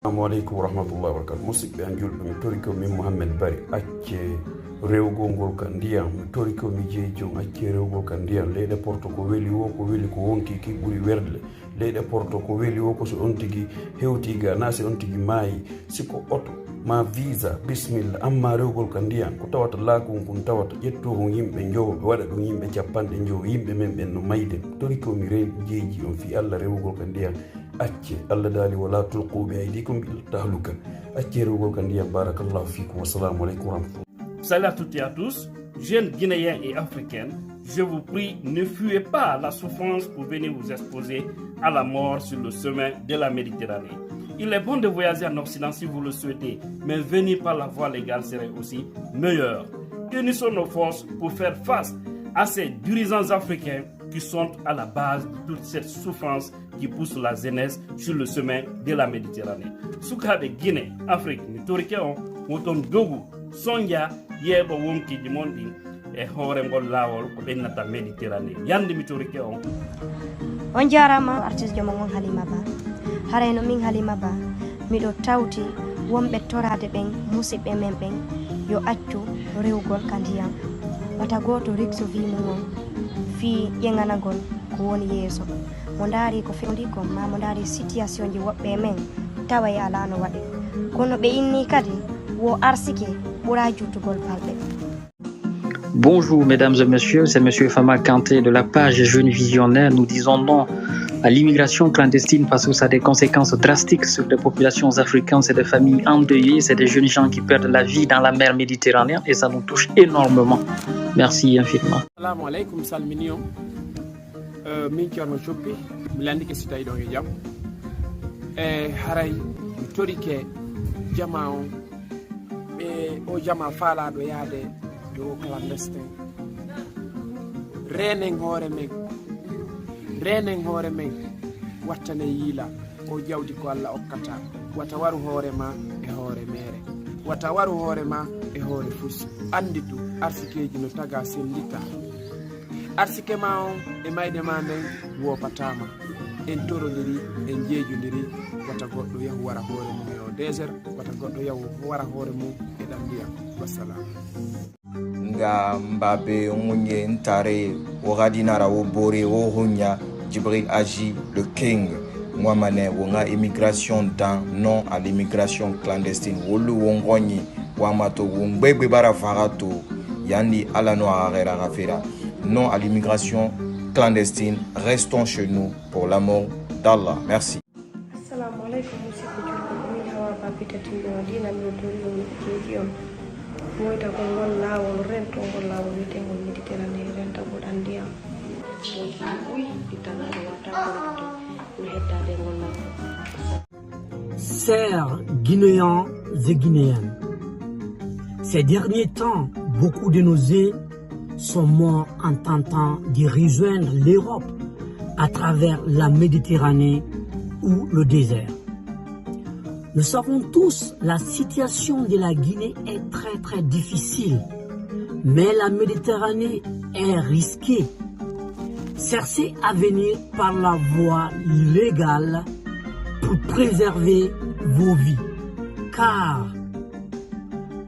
Assalamu alaikum warahmatullahi wabarakatuh. Musidɓe an julɓe, mi tori ko min Mouhamed Bari acce rewgol ngol ka ndiyam, mi tori ko mi jeeyi jon acce rewgol ka ndiyam. Leyɗe porto ko weli wo ko weli ko wonki ki ɓuri werde. Leyɗe porto ko weli wo ko so on tigi hewti ga na si on tigi maayi siko oto ma visa bismillah, amma rewgol ka ndiyam ko tawata laakon kun tawata ƴetto hon yimɓe jowo ɓe waɗa ɗum yimɓe capanɗe jowo, yimɓe men ɓen no mayde. Tori ko mi jeeji on fi Allah rewgol ka ndiyam acce Allah daali wala tulqu bi aydikum ila tahluka acce rewgol ka ndiyam. Barakallahu fikum, wassalamu aleykum warahmatullah. Salut à toutes et à tous, jeunes Guinéens et Africains, je vous prie, ne fuyez pas la souffrance pour venir vous exposer à la mort sur le chemin de la Méditerranée. Il est bon de voyager en Occident si vous le souhaitez, mais venir par la voie légale serait aussi meilleur. Unissons nos forces pour faire face à ces dirigeants africains qui sont à la base de toute cette souffrance qui pousse la jeunesse sur le chemin de la Méditerranée. Sukabe Guinée, Afrique, mi torike on, moton dogu, sonja, yebo wonki di mondi, e hore ngol lawol ko bennata Méditerranée. Yande mi torike on. On jarama artiste jomo ngon Halima Ba. Harayno min Halima Ba, miɗo tawti wonɓe torade ɓen musidɓe men ɓen yo accu rewgol ka ndiyam. Wata goto rikso wimo on fi ƴeŋanagol ko woni yeeso. Mo ndaari ko fendi kon ma mo ndaari situation ji woɓɓe men tawa e ala no waɗi. Kono ɓe inni kadi wo arsike ɓura juutugol balɗe. Bonjour mesdames et messieurs, c'est Monsieur Fama Kanté de la page Jeunes Visionnaires. Nous disons non à l'immigration clandestine parce que ça a des conséquences drastiques sur les populations africaines. C'est des familles endeuillées, c'est des jeunes gens qui perdent la vie dans la mer Méditerranée et ça nous touche énormément. Merci infiniment. Assalamu alaikum salminio. Min Thierno Choppi, mi landike so tawi ɗon e jaam. Haray mi torike jama on ɓe o jama faalaɗo yaade dow clandestin. Renen hoore men wattane yiila o jawdi ko Allah okkata. Wata waru hoore ma e hoore mere, wata waru hoore ma e hoore fus. Anditu arsikeji no taga sendita. Arsike ma on e mayde ma nden wopatama. En torodiri en jeejodiri. Wata goɗɗo yahu wara hoore mum e o désert, wata goɗɗo yahu wara hoore mum e ɗan ndiyam. Wassalam. Nga mbabe onye ntare oradinara obore ohunya Djibril Agi le King mwamane wonga immigration dans non à l'immigration clandestine wolu wongonyi wamato wombebe bara farato yandi alano arera rafera non à l'immigration clandestine. Restons chez nous pour l'amour d'Allah. Merci. Assalamu alaikum musiku julɓe min hawa babita timɓe dina mi tori on jeeji on moyta ko ngol laawol rento ngol laawol wiyetengol Méditerranée renta ngol andiyam Chers Guinéens et Guinéennes, ces derniers temps, beaucoup de nos aînés sont morts en tentant de rejoindre l'Europe à travers la Méditerranée ou le désert. Nous savons tous la situation de la Guinée est très difficile, mais la Méditerranée est risquée. Cherchez à venir par la voie légale pour préserver vos vies, car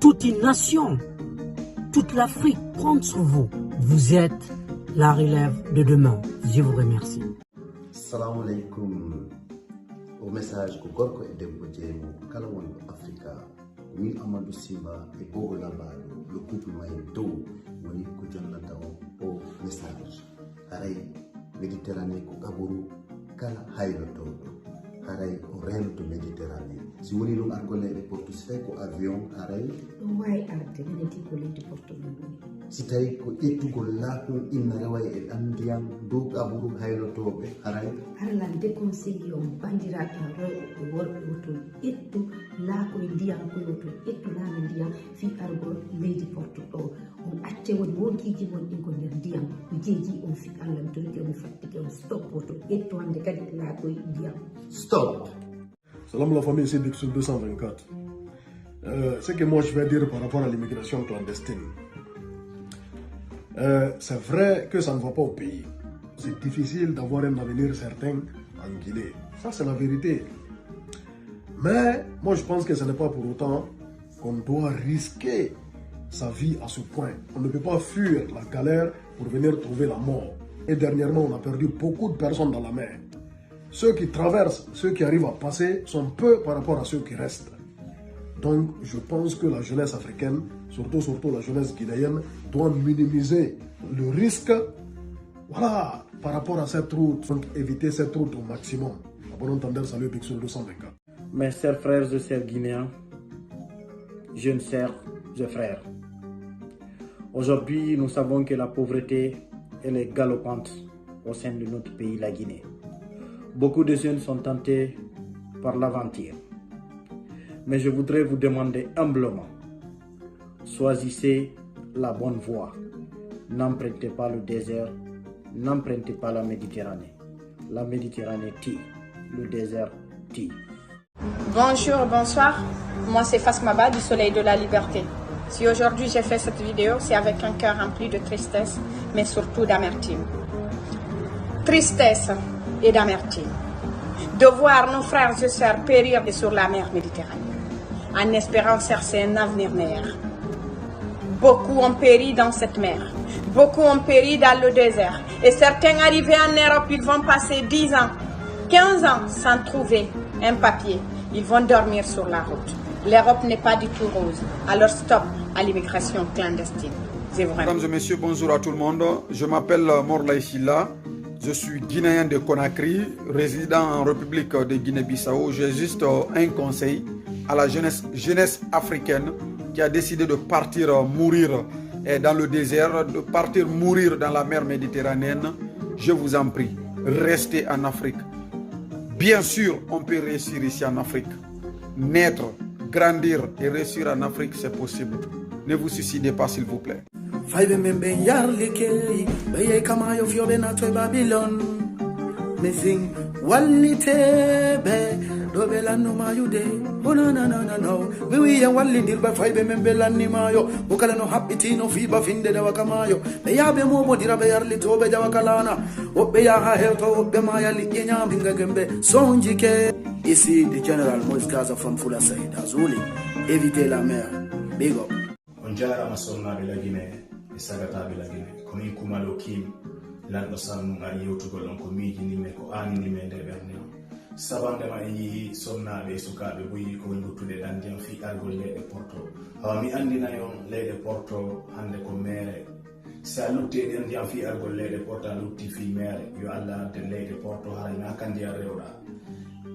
toute une nation, toute l'Afrique compte sur vous. Vous êtes la relève de demain. Je vous remercie. Assalamu alaikum. Au message ko gorko e debbo jeemo kala wonɗo Africa wi Amadou Simba e Bogo Labaɗo le couple may dow woni ko jonnata o message. Haray Méditerranée ko gaɓoru kala haylotoɗo haray o renoto Méditerranée. Si woni ɗum argolleɗe portu si tawi ko avion haray ɗum wawi arde neneti ko leydi porto ɗum woni si tawi ko ƴettugol laaɓɗum inna rewa e ɗan ndiyam dow gaɓoru haylotoɓe haray harlan déconseille on bandiraɓe rewɓe worɓe woton ƴettu laakoye ndiyam koye woton ƴettu laaɓe ndiyam fi argol leydi porto ɗo on acce woni wonkiji won ɗin ko nder ndiyam mi jeeji on fi Allah mi torike on mi fattike on stop woto ƴettu hande kadi laakoye ndiyam stop. Salam la famille, c'est Dixon 224. Ce que moi je vais dire par rapport à l'immigration clandestine, c'est vrai que ça ne va pas au pays. C'est difficile d'avoir un avenir certain en Guinée. Ça, c'est la vérité. Mais moi, je pense que ce n'est pas pour autant qu'on doit risquer sa vie à ce point. On ne peut pas fuir la galère pour venir trouver la mort. Et dernièrement, on a perdu beaucoup de personnes dans la mer. Ceux qui traversent, ceux qui arrivent à passer, sont peu par rapport à ceux qui restent. Donc, je pense que la jeunesse africaine, surtout la jeunesse guinéenne, doit minimiser le risque, voilà, par rapport à cette route. Donc, éviter cette route au maximum. À bon entendeur, salut Bixul 224. Mes chers frères et sœurs guinéens, jeunes sœurs et frères, aujourd'hui, nous savons que la pauvreté, elle est galopante au sein de notre pays, la Guinée. Beaucoup de jeunes sont tentés par l'aventure. Mais je voudrais vous demander humblement, choisissez la bonne voie. N'empruntez pas le désert, n'empruntez pas la Méditerranée. La Méditerranée tue, le désert tue. Bonjour, bonsoir. Moi c'est Fasmaba du Soleil de la Liberté. Si aujourd'hui j'ai fait cette vidéo, c'est avec un cœur rempli de tristesse, mais surtout d'amertume. Tristesse et d'amertume. De voir nos frères et sœurs périr sur la mer Méditerranée, en espérant chercher un avenir meilleur. Beaucoup ont péri dans cette mer. Beaucoup ont péri dans le désert. Et certains arrivés en Europe, ils vont passer 10 ans, 15 ans sans trouver un papier. Ils vont dormir sur la route. L'Europe n'est pas du tout rose. Alors stop à l'immigration clandestine. Mesdames et messieurs, bonjour à tout le monde. Je m'appelle Morlaye Sylla. Je suis guinéen de Conakry, résident en République de Guinée-Bissau. J'ai juste un conseil à la jeunesse africaine qui a décidé de partir mourir dans le désert, de partir mourir dans la mer Méditerranéenne. Je vous en prie, restez en Afrique. Bien sûr, on peut réussir ici en Afrique. Naître, grandir et réussir en Afrique, c'est possible. Ne vous suicidez pas, s'il vous plaît. Five membe yarlike beye kama yo fiobe na to Babylon missing walitebe dobela no mayude oh no no no no no we ya walli dirba five membe lanni mayo bukala no habiti no fiba finde da wakamayo be yabe mo modira be yarli to be jawakalana obbe ya ha heto obbe mayali kenya binga gembe sonjike. Ici the General Moise Gaza from Fula Said Azuli, évitez la mer. Big up. On jara masonna de la Guinée e sagata de la Guinée komi kumalo kim lan do sanu ngari yotugo lon ko miji ni me ko ani ni me de berne sabande ma yi sonna be sukabe boyi ko nguttude dan jam fi argol lede porto awa mi andina yon lede porto hande ko mere sa lutte den jam fi argol lede porto lutti fi mere yo alla de lede porto harina kandi a rewda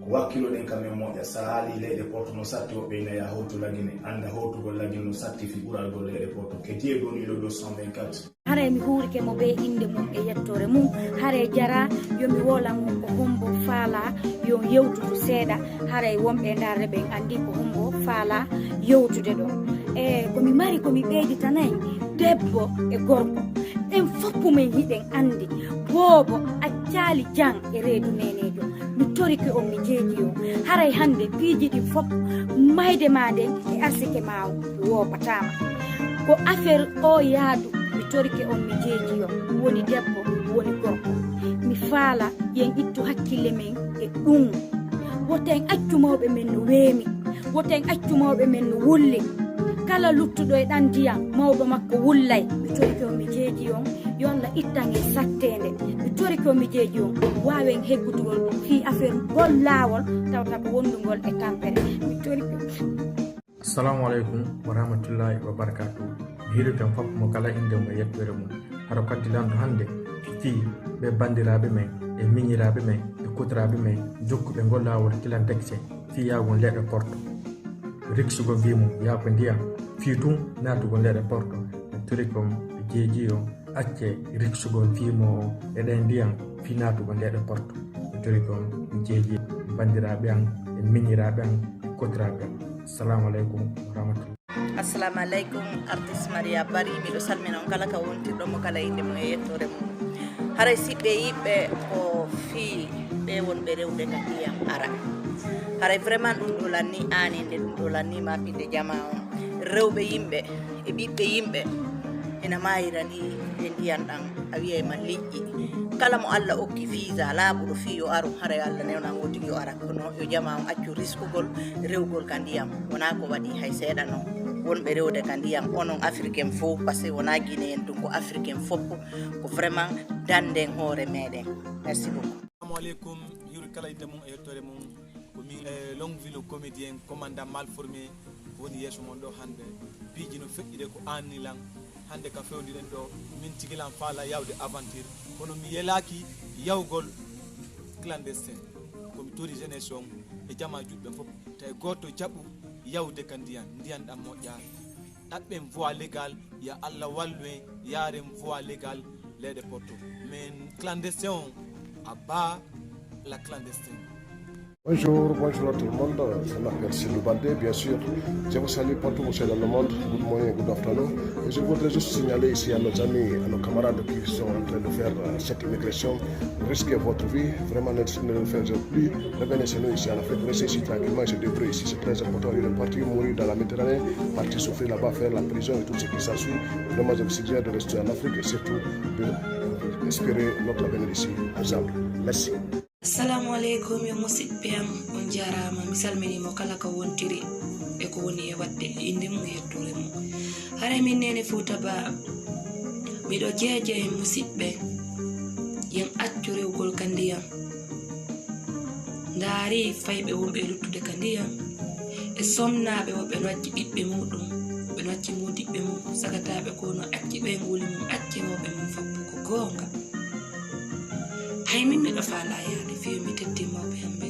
wakilo den kame moja sahali lede porto no satti o beyna ya hoto lagine anda hoto gol lagine no satti figural gol lede porto ke diego ni lo 224 hare mi hurike mo be inde mum e yettore mum hare jara yo mi wola mum ko hombo faala yo yewtudu seeda hare wombe darde be andi ko hombo faala yewtude do e ko mi mari ko mi beedi tanay debbo e gorko en foppu men hiden andi bobo accali jang e reedu nenejo mi torike o mi jeeji o haray hande piiji di fop mayde made e arsike maw wo patama ko affaire o yaadu mi torike o mi jeeji o woni debbo woni gorko mi faala yen ittu hakkille men e dum woten accu mawbe men no weemi woten accu mawbe men no wulli kala luttudo e dan diam mawdo makko wullay mi torike o mi jeeji on yolla ittange sattende mi tori ko mi jeeji on waawen heggutugol fi affaire gol laawol tawta ko wondugol e tampere mi tori ko. Assalamu alaikum wa rahmatullahi wa barakatuh. Hirutam fop mo kala inde mo yettore mum haro kaddilanto hande fi be bandirabe men e miñirabe men e kutrabe men jokkube gol laawol kilantexe fi yawon leɗe porto riksugo bimum ya ko ndiyam fi tum natugo leɗe porto mi tori ko jeeji on acce riksugo fimo e den ndiyam fi natugo leɗe porto mi tori ko jeeji bandirabe an e miñirabe an e kutrabe an. Assalamu alaikum wa rahmatullahi. Assalamu alaikum artiste Maria Bari mi do salmina on kala ka wonti do mo kala inde mo yettore mo haray sibbe yibbe ko fi be won be rewde ndiyam ara haray vraiment dum do lanni ani de dum do lanni ma binde jama on rewbe yimbe e bibbe yimbe ina mayirani e ndiyan ɗan a wiye man liƴƴi kala mo Allah okki visa laaɓuɗo fi yo aru haray Allah newna ngo tigi yo ara kono yo jama on accu riskugol rewgol ka ndiyam wona ko waɗi hay seeɗa noon wonɓe rewde ka ndiyam onon africain fof par ce que wona guiné en ɗum ko africain fof ko vraiment danden hoore meɗen merci beaucoup. Assalamu aleykum yuri kala inde mum e yettore mum komin e Longueville comédien commandant mal formé woni yeeso mon ɗo hande piiji no feƴƴide ko annilan hande ka fewdiɗen ɗo min tigilan faala yawde aventure kono mi yelaki yawgol clandestin komi tori jeunesse on e jama juɗɓe fof tawi goto jaɓu yawde ka ndiyan ɗam moƴƴa ɗaɓɓen voie légal ya Allah wallu en yaren voie légal leyɗe porto mais clandestin on à bas la clandestine. Bonjour à tout le monde, je m'appelle Sylvie Baldé, bien sûr. Je vous salue partout où vous êtes dans le monde. Good morning, good afternoon. Et je voudrais juste signaler ici à nos amis, à nos camarades qui sont en train de faire cette immigration. Risquez votre vie, vraiment ne le faites plus. Revenez chez nous ici en Afrique, restez ici tranquillement, je devrais ici, c'est très important. Il est parti mourir dans la Méditerranée, parti souffrir là-bas, faire la prison et tout ce qui s'ensuit. Vraiment, je vous suggère de rester en Afrique et surtout d'espérer notre avenir ici ensemble. Merci. Assalamu alaikum yo musidɓe am on jarama mi salminimo kala ko wontiri e ko woni e wadde inde mum yettore mum hare min nene Fouta Ba miɗo jeeje e musidɓe yen accu rewgol ka ndiyam ndaari fayɓe wonɓe luttude ka ndiyam e somnaɓe woɓɓe no acci ɓiɓɓe muɗum ɓe no acci modiɓɓe mum sagataɓe ko no acci ɓe nguli mum acci mawɓe mum fappu ko gonga hay min miɗo faala yaade fewi mi tetti mawɓe am ɓe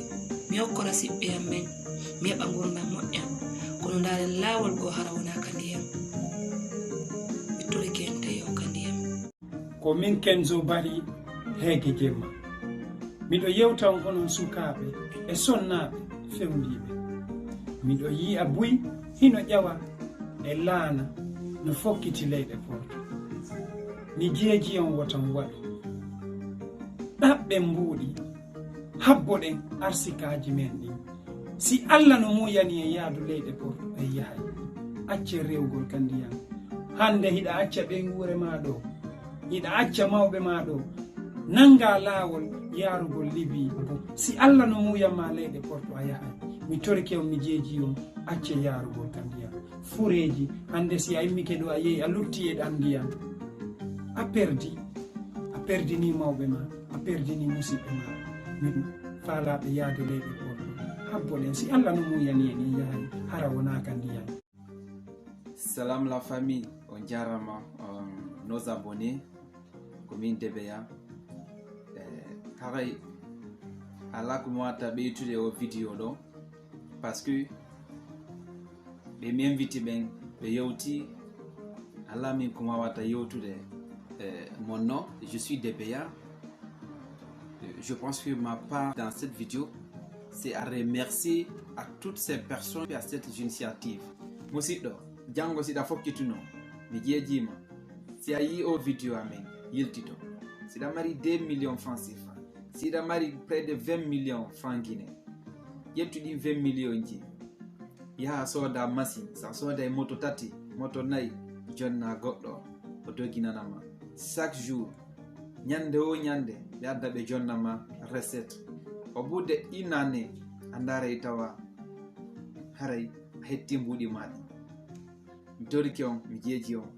mi hokkora siɓɓe am ɓen mi heɓa gurdam moƴƴam kono ndaren laawol goo hara wona ka ndiyam mi torike en tawi o ka ndiyam ko min Kenzo Bari heege jemma miɗo yewta on onon sukaɓe e sonnaɓe fewndiɓe miɗo yi'a buy hino ƴawa e laana no fokkiti leyɗe porto mi jeeji on wotan waɗu ɗaɓɓe mbuuɗi habboɗen arsikaji men ɗin si Allah no muyani e yaadu leyɗe porto e yahay acce rewgol ka ndiyam hande hiɗa acca ɓengure ma ɗo hiɗa acca mawɓe ma ɗo nanga laawol yarugol Libi si Allah no muyanma leyɗe porto a yahay mi torike on mi jeeji on acce yarugol ka ndiyam fureji hande si a immike ɗo a yehi a lutti e ɗan ndiyam a perdini mawɓe ma a perdini musidɓe ma min faalaɓe yaade leyɗe porto habboɗen si Allah no muyani en e yahay hara wona ka ndiyam. Salam la famille, on jarama nos abonnés komin Debeya haray ala ko mi watta ɓeytude o vidéo ɗo par ce que ɓe mi invité ɓen ɓe yewti ala min ko ma watta yewtude mon nom, je suis Debeya. Je pense que ma part dans cette vidéo, c'est à remercier à toutes ces personnes et à cette initiative. Musidɗo, jango siɗa fokkituno, mi jeejima, si a yi o vidéo amen, yiltito. Siɗa mari 2 millions francs CFA, siɗa mari près de 20 millions francs guinéen. Yettuɗi 20 millions ji. Yaha soda machine, sa soda moto tati, moto nayi, jonna goɗɗo, o doginanama. Chaque jour, nyande o nyande, ɓe adda ɓe jonnama recette. Au bout de une année, andare tawa haray hetti mbuɗi maɗi. Mi toriki on, mi jeeji on.